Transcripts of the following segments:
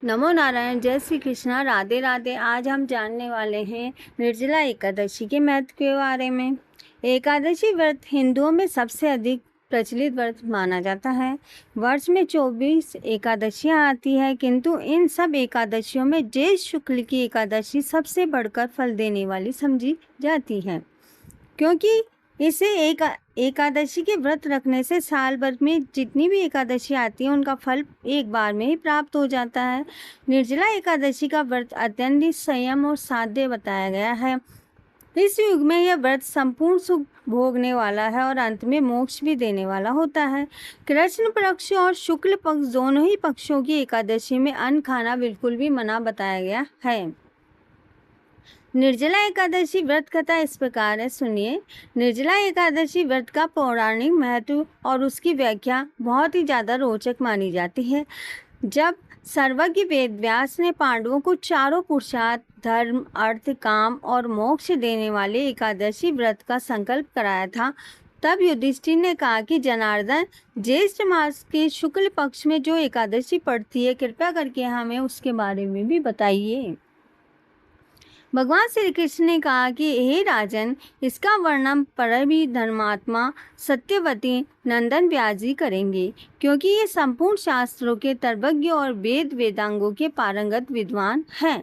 नमो नारायण, जय श्री कृष्णा, राधे राधे। आज हम जानने वाले हैं निर्जला एकादशी के महत्व के बारे में। एकादशी व्रत हिंदुओं में सबसे अधिक प्रचलित व्रत माना जाता है। वर्ष में 24 एकादशियां आती है, किंतु इन सब एकादशियों में ज्येष्ठ शुक्ल की एकादशी सबसे बढ़कर फल देने वाली समझी जाती है, क्योंकि इसे एकादशी के व्रत रखने से साल भर में जितनी भी एकादशी आती है उनका फल एक बार में ही प्राप्त हो जाता है। निर्जला एकादशी का व्रत अत्यंत संयम और साध्य बताया गया है। इस युग में यह व्रत संपूर्ण सुख भोगने वाला है और अंत में मोक्ष भी देने वाला होता है। कृष्ण पक्ष और शुक्ल पक्ष दोनों ही पक्षों की एकादशी में अन्न खाना बिल्कुल भी मना बताया गया है। निर्जला एकादशी व्रत कथा इस प्रकार है, सुनिए। निर्जला एकादशी व्रत का पौराणिक महत्व और उसकी व्याख्या बहुत ही ज़्यादा रोचक मानी जाती है। जब सर्वज्ञ वेद व्यास ने पांडवों को चारों पुरुषार्थ धर्म, अर्थ, काम और मोक्ष देने वाले एकादशी व्रत का संकल्प कराया था, तब युधिष्ठिर ने कहा कि जनार्दन, ज्येष्ठ मास के शुक्ल पक्ष में जो एकादशी पड़ती है, कृपया करके हमें उसके बारे में भी बताइए। भगवान श्री कृष्ण ने कहा कि हे राजन, इसका वर्णन परम धर्मात्मा सत्यवती नंदन व्यास जी करेंगे, क्योंकि ये संपूर्ण शास्त्रों के तर्कज्ञ और वेदांगों के पारंगत विद्वान हैं।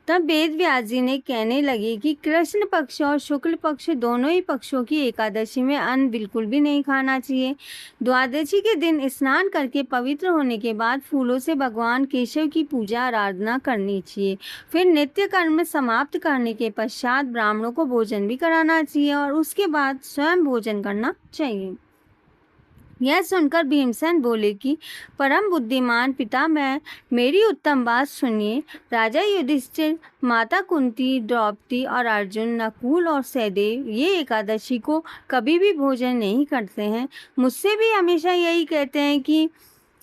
तब वेद व्यास जी ने कहने लगे कि कृष्ण पक्ष और शुक्ल पक्ष दोनों ही पक्षों की एकादशी में अन्न बिल्कुल भी नहीं खाना चाहिए। द्वादशी के दिन स्नान करके पवित्र होने के बाद फूलों से भगवान केशव की पूजा आराधना करनी चाहिए। फिर नित्य कर्म समाप्त करने के पश्चात ब्राह्मणों को भोजन भी कराना चाहिए और उसके बाद स्वयं भोजन करना चाहिए। यह सुनकर भीमसेन बोले कि परम बुद्धिमान पिता, मैं मेरी उत्तम बात सुनिए। राजा युधिष्ठिर, माता कुंती, द्रौपदी और अर्जुन, नकुल और सहदेव ये एकादशी को कभी भी भोजन नहीं करते हैं। मुझसे भी हमेशा यही कहते हैं कि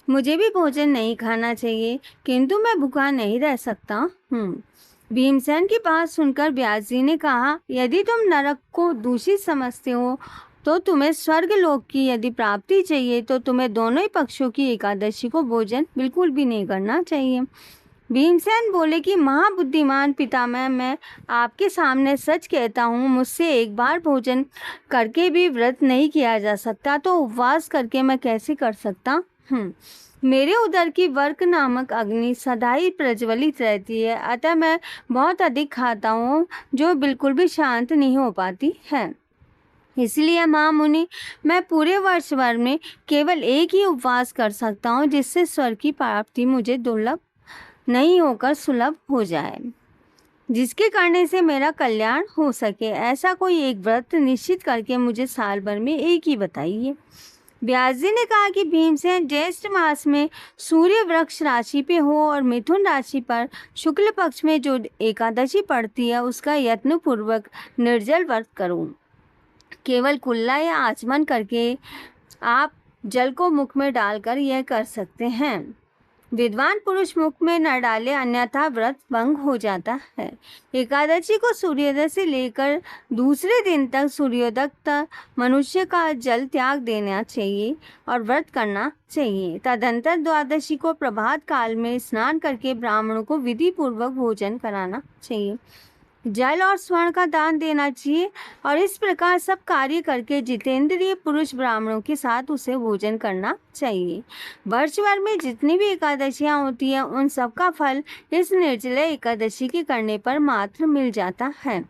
मुझे भी भोजन नहीं खाना चाहिए, किंतु मैं भूखा नहीं रह सकता हूँ। भीमसेन की बात सुनकर व्यास जी ने कहा, यदि तुम नरक को दूषित समझते हो तो तुम्हें स्वर्ग लोक की यदि प्राप्ति चाहिए तो तुम्हें दोनों ही पक्षों की एकादशी को भोजन बिल्कुल भी नहीं करना चाहिए। भीमसेन बोले कि महाबुद्धिमान पितामह, मैं आपके सामने सच कहता हूँ, मुझसे एक बार भोजन करके भी व्रत नहीं किया जा सकता, तो उपवास करके मैं कैसे कर सकता हूँ। मेरे उदर की वर्क नामक अग्नि सदा ही प्रज्वलित रहती है, अतः मैं बहुत अधिक खाता हूँ जो बिल्कुल भी शांत नहीं हो पाती है। इसलिए महामुनि, मैं पूरे वर्ष भर में केवल एक ही उपवास कर सकता हूँ, जिससे स्वर्ग की प्राप्ति मुझे दुर्लभ नहीं होकर सुलभ हो जाए, जिसके करने से मेरा कल्याण हो सके। ऐसा कोई एक व्रत निश्चित करके मुझे साल भर में एक ही बताइए। व्यास जी ने कहा कि भीमसेन, ज्येष्ठ मास में सूर्य वृक्ष राशि पे हो और मिथुन राशि पर शुक्ल पक्ष में जो एकादशी पड़ती है, उसका यत्न पूर्वक निर्जल व्रत करूँ। केवल कुल्ला या आचमन करके आप जल को मुख में डालकर यह कर सकते हैं। विद्वान पुरुष मुख में न डाले, अन्यथा व्रत भंग हो जाता है। एकादशी को सूर्योदय से लेकर दूसरे दिन तक सूर्योदय तक मनुष्य का जल त्याग देना चाहिए और व्रत करना चाहिए। तदंतर द्वादशी को प्रभात काल में स्नान करके ब्राह्मणों को विधि पूर्वक भोजन कराना चाहिए। जल और स्वर्ण का दान देना चाहिए और इस प्रकार सब कार्य करके जितेंद्रिय पुरुष ब्राह्मणों के साथ उसे भोजन करना चाहिए। वर्ष भर में जितनी भी एकादशियां होती हैं, उन सब का फल इस निर्जला एकादशी के करने पर मात्र मिल जाता है।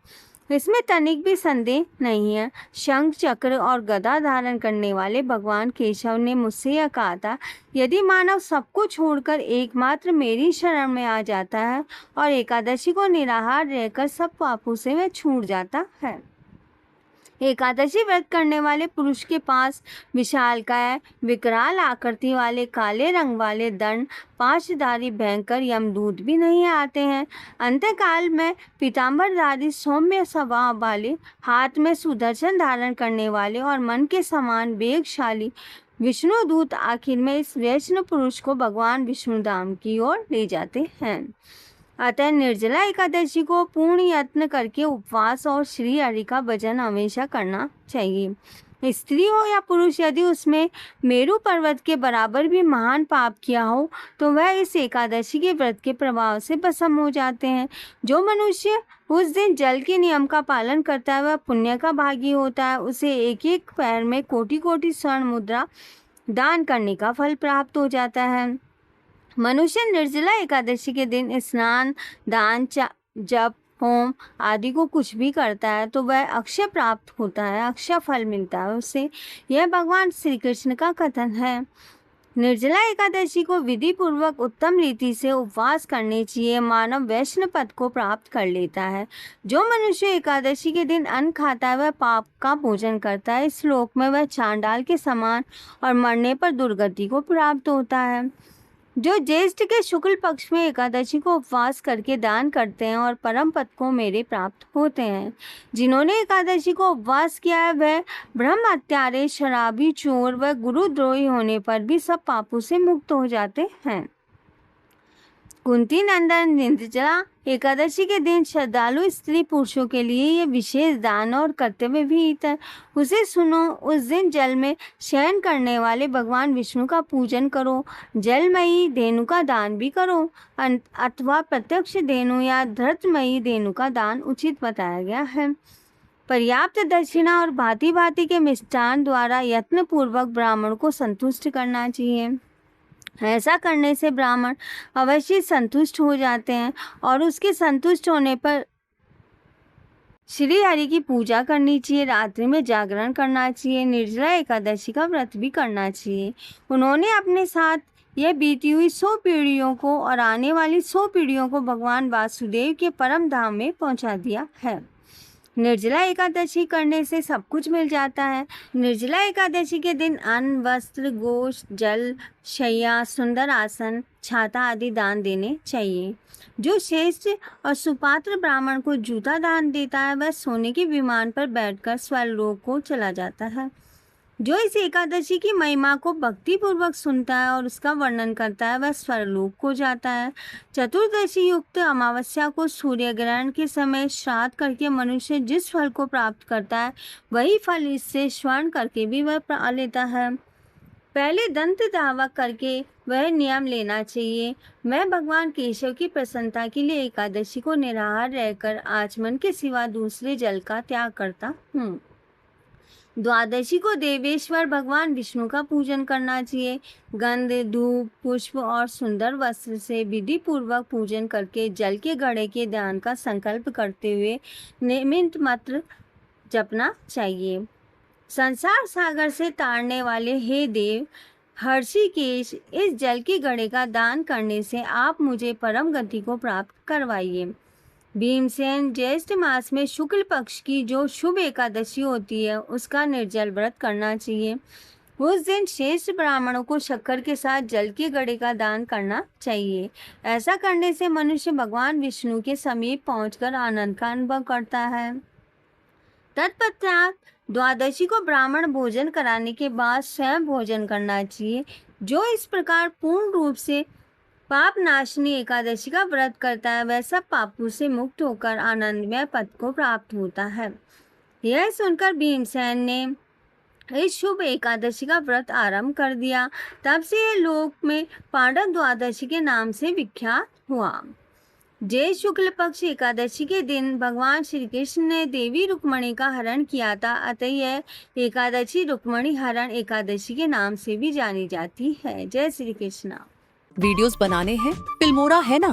इसमें तनिक भी संदेह नहीं है। शंख, चक्र और गदा धारण करने वाले भगवान केशव ने मुझसे यह कहा था, यदि मानव सबको छोड़कर एकमात्र मेरी शरण में आ जाता है और एकादशी को निराहार रहकर सब पापों से वह छूट जाता है। एकादशी व्रत करने वाले पुरुष के पास विशालकाय विकराल आकृति वाले काले रंग वाले दंड, पांचधारी भयंकर यमदूत भी नहीं आते हैं। अंतकाल में पीताम्बरधारी सौम्य स्वभाव वाले, हाथ में सुदर्शन धारण करने वाले और मन के समान वेगशाली विष्णुदूत आखिर में इस वैष्णव पुरुष को भगवान विष्णु धाम की ओर ले जाते हैं। अतः निर्जला एकादशी को पूर्ण यत्न करके उपवास और श्री हरि का भजन हमेशा करना चाहिए। स्त्री हो या पुरुष, यदि उसमें मेरु पर्वत के बराबर भी महान पाप किया हो तो वह इस एकादशी के व्रत के प्रभाव से भस्म हो जाते हैं। जो मनुष्य उस दिन जल के नियम का पालन करता है वह पुण्य का भागी होता है। उसे एक एक पैर में कोटि कोटि स्वर्ण मुद्रा दान करने का फल प्राप्त हो जाता है। मनुष्य निर्जला एकादशी के दिन स्नान, दान, जप, होम आदि को कुछ भी करता है तो वह अक्षय प्राप्त होता है, अक्षय फल मिलता है उसे। यह भगवान श्री कृष्ण का कथन है। निर्जला एकादशी को विधि पूर्वक उत्तम रीति से उपवास करने चाहिए। मानव वैष्णव पद को प्राप्त कर लेता है। जो मनुष्य एकादशी के दिन अन्न खाता है वह पाप का भोजन करता है। इस श्लोक में वह चांडाल के समान और मरने पर दुर्गति को प्राप्त होता है। जो ज्येष्ठ के शुक्ल पक्ष में एकादशी को उपवास करके दान करते हैं और परम पद को मेरे प्राप्त होते हैं। जिन्होंने एकादशी को उपवास किया है वह ब्रह्म हत्यारे, शराबी, चोर व गुरुद्रोही होने पर भी सब पापों से मुक्त हो जाते हैं। कुंती नंदन निर्जला एकादशी के दिन श्रद्धालु स्त्री पुरुषों के लिए ये विशेष दान और कर्तव्य विहित है। उसे सुनो। उस दिन जल में शयन करने वाले भगवान विष्णु का पूजन करो। जलमयी धेनु का दान भी करो अथवा प्रत्यक्ष धेनु या धृतमयी धेनु का दान उचित बताया गया है। पर्याप्त दक्षिणा और भांति भांति के मिष्टान द्वारा यत्न पूर्वक ब्राह्मण को संतुष्ट करना चाहिए। ऐसा करने से ब्राह्मण अवश्य संतुष्ट हो जाते हैं और उसके संतुष्ट होने पर श्री हरि की पूजा करनी चाहिए। रात्रि में जागरण करना चाहिए। निर्जला एकादशी का व्रत भी करना चाहिए। उन्होंने अपने साथ यह बीती हुई 100 पीढ़ियों को और आने वाली 100 पीढ़ियों को भगवान वासुदेव के परम धाम में पहुंचा दिया है। निर्जला एकादशी करने से सब कुछ मिल जाता है। निर्जला एकादशी के दिन अन्न, वस्त्र, गोश्त, जल, शैया, सुंदर आसन, छाता आदि दान देने चाहिए। जो श्रेष्ठ और सुपात्र ब्राह्मण को जूता दान देता है वह सोने के विमान पर बैठकर स्वर्गलोक को चला जाता है। जो इस एकादशी की महिमा को भक्ति पूर्वक सुनता है और उसका वर्णन करता है वह स्वर्गलोक को जाता है। चतुर्दशी युक्त अमावस्या को सूर्य ग्रहण के समय श्राद्ध करके मनुष्य जिस फल को प्राप्त करता है वही फल इससे श्रवण करके भी वह पा लेता है। पहले दंत धावक करके वह नियम लेना चाहिए। मैं भगवान केशव की प्रसन्नता के लिए एकादशी को निराहार रहकर आचमन के सिवा दूसरे जल का त्याग करता हूँ। द्वादशी को देवेश्वर भगवान विष्णु का पूजन करना चाहिए। गंध, धूप, पुष्प और सुंदर वस्त्र से विधि पूर्वक पूजन करके जल के घड़े के दान का संकल्प करते हुए निमित्त मंत्र जपना चाहिए। संसार सागर से तारने वाले हे देव हर्षिकेश, इस जल के घड़े का दान करने से आप मुझे परम गति को प्राप्त करवाइए। भीमसेन, ज्येष्ठ मास में शुक्ल पक्ष की जो शुभ एकादशी होती है उसका निर्जल व्रत करना चाहिए। उस दिन श्रेष्ठ ब्राह्मणों को शक्कर के साथ जल के घड़े का दान करना चाहिए। ऐसा करने से मनुष्य भगवान विष्णु के समीप पहुंचकर आनंद का अनुभव करता है। तत्पश्चात द्वादशी को ब्राह्मण भोजन कराने के बाद स्वयं भोजन करना चाहिए। जो इस प्रकार पूर्ण रूप से पाप नाशनी एकादशी का व्रत करता है वह सब पापों से मुक्त होकर आनंदमय पद को प्राप्त होता है। यह सुनकर भीमसेन ने इस शुभ एकादशी का व्रत आरंभ कर दिया। तब से यह लोक में पांडव द्वादशी के नाम से विख्यात हुआ। ज्येष्ठ शुक्ल पक्ष एकादशी के दिन भगवान श्री कृष्ण ने देवी रुक्मणी का हरण किया था, अतः यह एकादशी रुक्मणी हरण एकादशी के नाम से भी जानी जाती है। जय श्री कृष्ण। वीडियोस बनाने हैं, फिल्मोरा है ना,